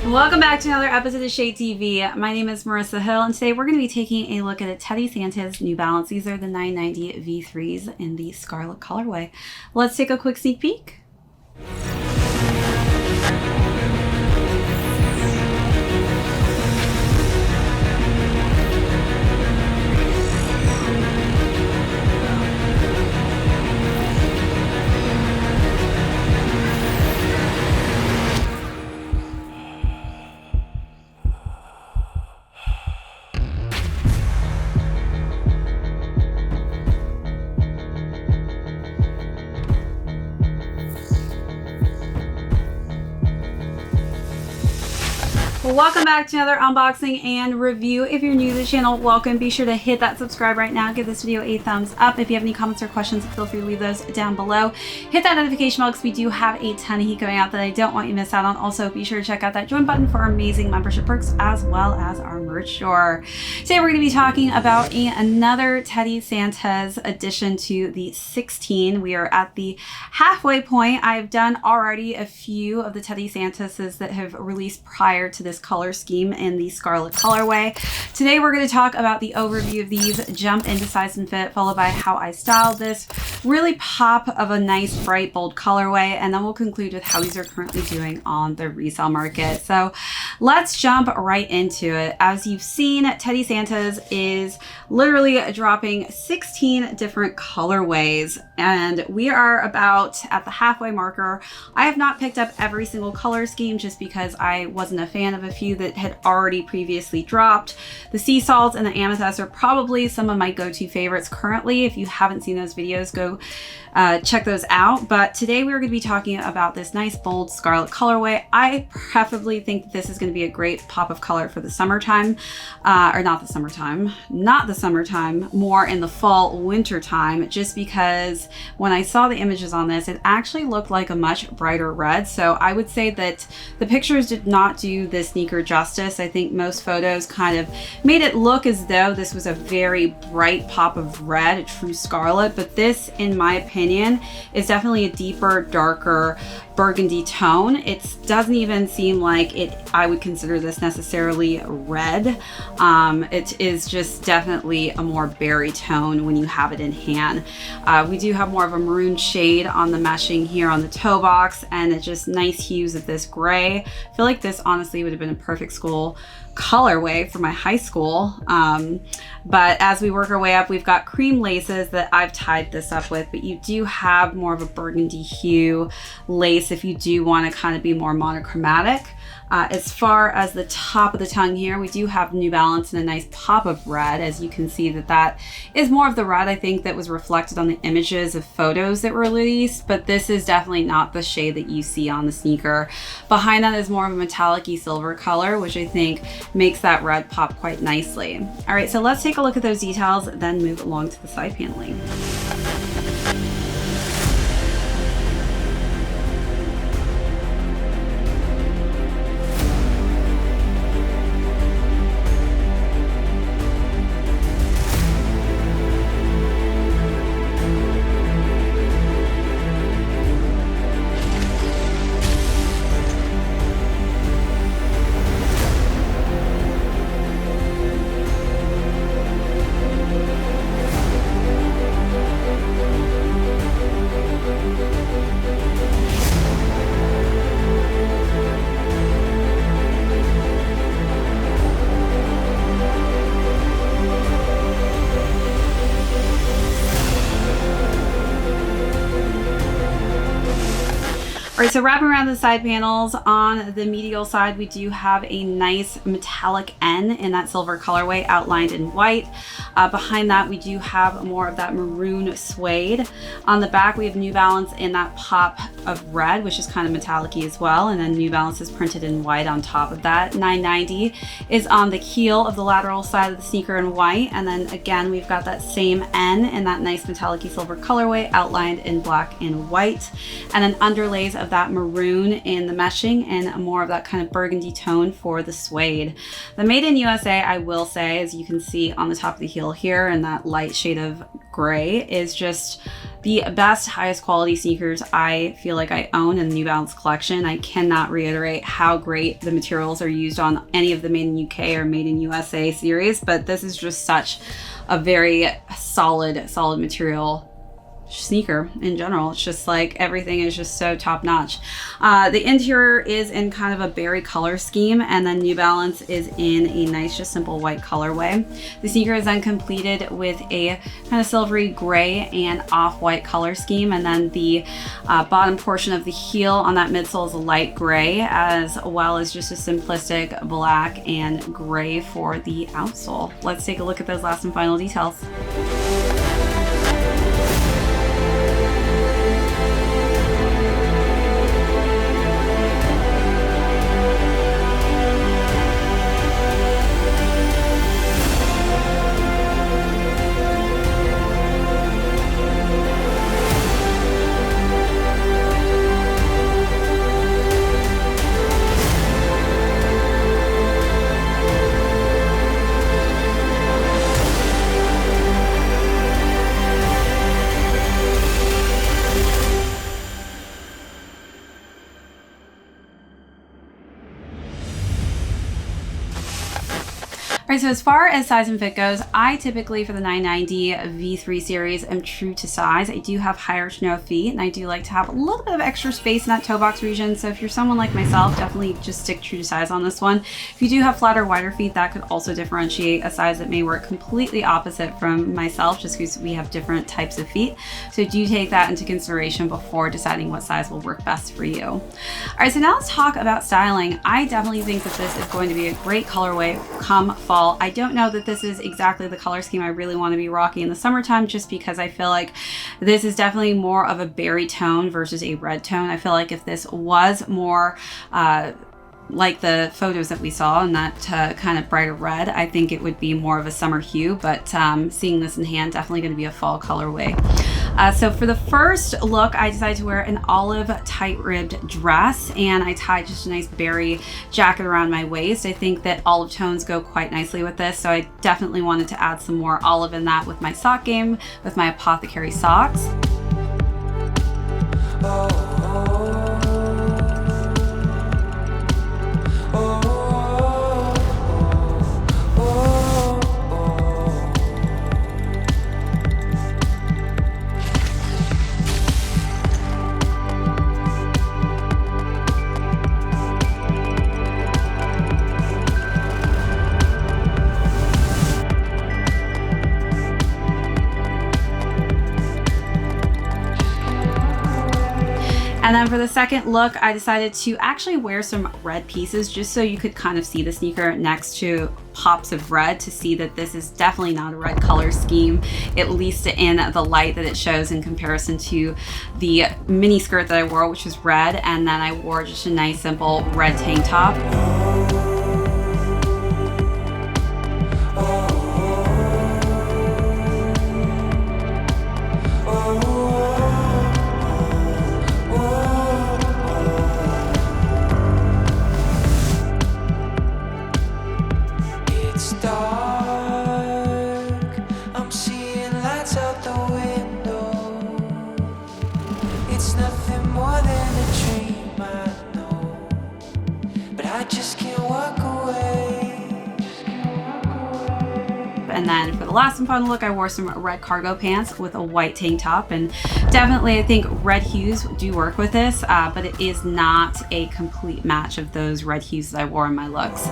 Welcome back to another episode of Shade TV. My name is Marissa Hill, and today we're going to be taking a look at a Teddy Santis New Balance. These are the 990 V3s in the Scarlet colorway. Let's take a quick sneak peek. Welcome back to another unboxing and review. If you're new to the channel, welcome. Be sure to hit that subscribe right now. Give this video a thumbs up. If you have any comments or questions, feel free to leave those down below. Hit that notification bell because we do have a ton of heat coming out that I don't want you to miss out on. Also, be sure to check out that join button for amazing membership perks as well as our merch store. Today, we're going to be talking about another Teddy Santis addition to the 16. We are at the halfway point. I've done already a few of the Teddy Santises that have released prior to this color scheme in the Scarlet colorway. Today we're going to talk about the overview of these, jump into size and fit, followed by how I styled this really pop of a nice bright bold colorway, and then we'll conclude with how these are currently doing on the resale market. So let's jump right into it. As you've seen, Teddy Santis is literally dropping 16 different colorways, and we are about at the halfway marker. I have not picked up every single color scheme just because I wasn't a fan of a few that had already previously dropped. The sea salts and the amethyst are probably some of my go-to favorites currently. If you haven't seen those videos, go check those out. But today we're going to be talking about this nice bold Scarlet colorway. I preferably think that this is going to be a great pop of color for the summertime, or not the summertime, more in the fall winter time, just because when I saw the images on this, it actually looked like a much brighter red. So I would say that the pictures did not do the sneaker justice. I think most photos kind of made it look as though this was a very bright pop of red, a true Scarlet, but this, in my opinion, is definitely a deeper, darker burgundy tone. It doesn't even seem like I would consider this necessarily red. It is just definitely a more berry tone when you have it in hand. We do have more of a maroon shade on the meshing here on the toe box, and it's just nice hues of this gray. I feel like this honestly would have been a perfect school colorway for my high school. But as we work our way up, we've got cream laces that I've tied this up with, but you do have more of a burgundy hue lace if you do want to kind of be more monochromatic. As far as the top of the tongue here, we do have New Balance and a nice pop of red. As you can see, that is more of the red I think that was reflected on the images of photos that were released, but this is definitely not the shade that you see on the sneaker. Behind that is more of a metallic-y silver color, which I think makes that red pop quite nicely. All right, so let's take a look at those details, then move along to the side paneling. All right, so wrapping around the side panels, on the medial side, we do have a nice metallic N in that silver colorway outlined in white. Behind that, we do have more of that maroon suede. On the back, we have New Balance in that pop of red, which is kind of metallic-y as well. And then New Balance is printed in white on top of that. 990 is on the heel of the lateral side of the sneaker in white. And then again, we've got that same N in that nice metallic-y silver colorway outlined in black and white. And then underlays of that maroon in the meshing and more of that kind of burgundy tone for the suede. The Made in USA, I will say, as you can see on the top of the heel here, and that light shade of gray is just the best, highest quality sneakers I feel like I own in the New Balance collection. I cannot reiterate how great the materials are used on any of the Made in UK or Made in USA series, but this is just such a very solid material sneaker in general. It's just like everything is just so top notch. The interior is in kind of a berry color scheme, and then New Balance is in a nice, just simple white colorway. The sneaker is then completed with a kind of silvery gray and off-white color scheme, and then the bottom portion of the heel on that midsole is a light gray, as well as just a simplistic black and gray for the outsole. Let's take a look at those last and final details. All right, so as far as size and fit goes, I typically for the 990 V3 series am true to size. I do have higher to no feet, and I do like to have a little bit of extra space in that toe box region. So if you're someone like myself, definitely just stick true to size on this one. If you do have flatter, wider feet, that could also differentiate a size that may work completely opposite from myself, just because we have different types of feet. So do take that into consideration before deciding what size will work best for you. All right, so now let's talk about styling. I definitely think that this is going to be a great colorway come fall. I don't know that this is exactly the color scheme I really want to be rocking in the summertime, just because I feel like this is definitely more of a berry tone versus a red tone. I feel like if this was more like the photos that we saw in that kind of brighter red, I think it would be more of a summer hue, but seeing this in hand, definitely going to be a fall colorway. So for the first look, I decided to wear an olive tight-ribbed dress, and I tied just a nice berry jacket around my waist. I think that olive tones go quite nicely with this, so I definitely wanted to add some more olive in that with my sock game, with my Apothecary socks. And then for the second look, I decided to actually wear some red pieces just so you could kind of see the sneaker next to pops of red to see that this is definitely not a red color scheme, at least in the light that it shows in comparison to the mini skirt that I wore, which was red, and then I wore just a nice simple red tank top. And then for the last and final look, I wore some red cargo pants with a white tank top, and definitely I think red hues do work with this, but it is not a complete match of those red hues that I wore in my looks.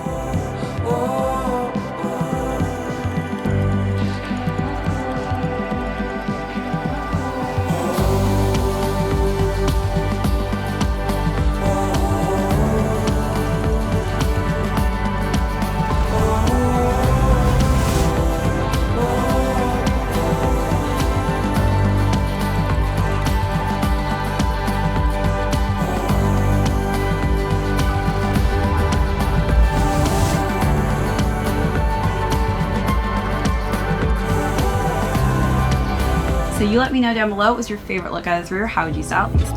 So you let me know down below, what was your favorite look out of the three, or how would you style these?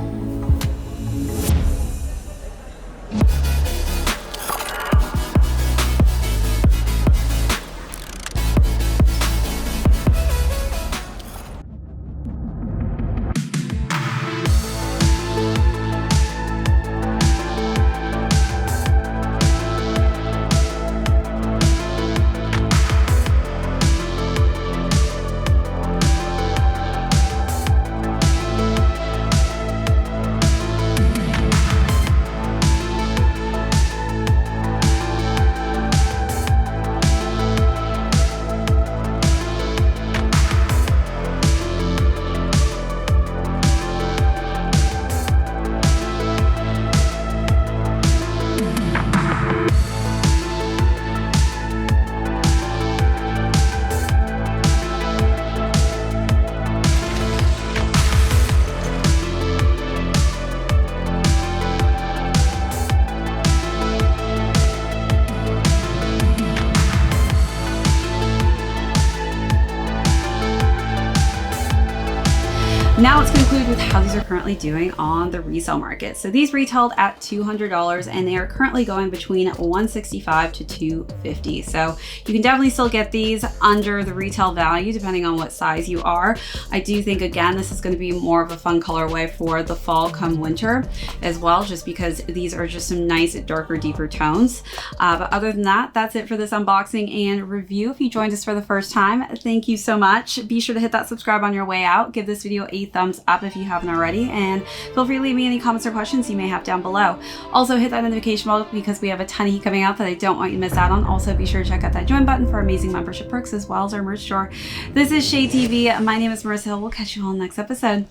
Now let's conclude with how these are currently doing on the resale market. So these retailed at $200 and they are currently going between $165 to $250. So you can definitely still get these under the retail value depending on what size you are. I do think, again, this is going to be more of a fun colorway for the fall come winter as well, just because these are just some nice darker, deeper tones. But other than that, that's it for this unboxing and review. If you joined us for the first time, thank you so much. Be sure to hit that subscribe on your way out. Give this video a thumbs up if you haven't already, and feel free to leave me any comments or questions you may have down below. Also hit that notification bell because we have a ton of heat coming out that I don't want you to miss out on. Also be sure to check out that join button for amazing membership perks as well as our merch store. This is ShadeTV. My name is Marissa. We'll catch you all in the next episode.